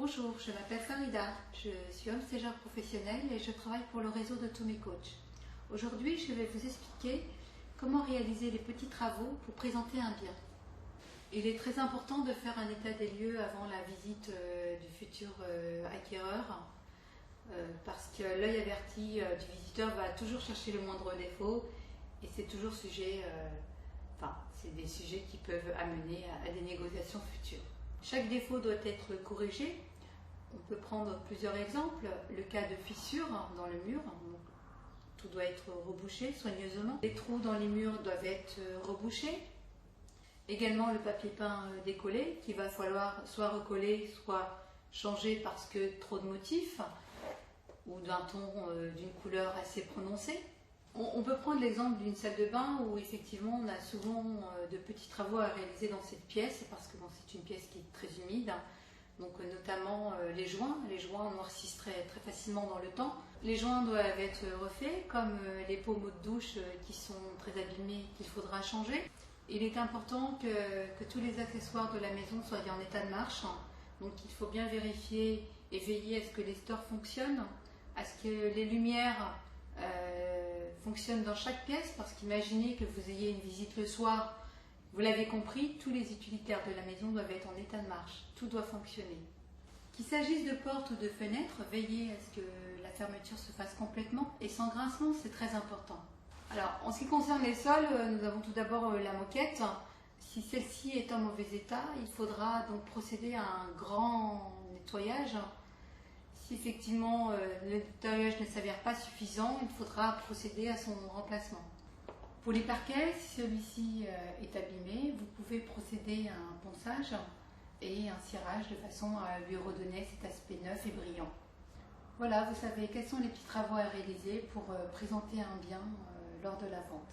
Bonjour, je m'appelle Farida, je suis homme stageur professionnel et je travaille pour le réseau de Tommy Coach. Aujourd'hui, je vais vous expliquer comment réaliser les petits travaux pour présenter un bien. Il est très important de faire un état des lieux avant la visite du futur acquéreur parce que l'œil averti du visiteur va toujours chercher le moindre défaut et c'est toujours c'est des sujets qui peuvent amener à des négociations futures. Chaque défaut doit être corrigé. On peut prendre plusieurs exemples. Le cas de fissures dans le mur, tout doit être rebouché soigneusement. Les trous dans les murs doivent être rebouchés. Également le papier peint décollé qui va falloir soit recoller, soit changer parce que trop de motifs ou d'un ton d'une couleur assez prononcée. On peut prendre l'exemple d'une salle de bain où effectivement on a souvent de petits travaux à réaliser dans cette pièce parce que c'est une pièce qui est très humide, donc notamment les joints noircissent très facilement dans le temps. Les joints doivent être refaits comme les pommeaux de douche qui sont très abîmés qu'il faudra changer. Il est important que tous les accessoires de la maison soient en état de marche, donc il faut bien vérifier et veiller à ce que les stores fonctionnent, à ce que les lumières fonctionne dans chaque pièce, parce qu'imaginez que vous ayez une visite le soir, vous l'avez compris, tous les utilitaires de la maison doivent être en état de marche, tout doit fonctionner. Qu'il s'agisse de portes ou de fenêtres, veillez à ce que la fermeture se fasse complètement et sans grincement, c'est très important. Alors, en ce qui concerne les sols, nous avons tout d'abord la moquette. Si celle-ci est en mauvais état, il faudra donc procéder à un grand nettoyage. Si effectivement le nettoyage ne s'avère pas suffisant, il faudra procéder à son remplacement. Pour les parquets, si celui-ci est abîmé, vous pouvez procéder à un ponçage et un cirage de façon à lui redonner cet aspect neuf et brillant. Voilà, vous savez quels sont les petits travaux à réaliser pour présenter un bien lors de la vente.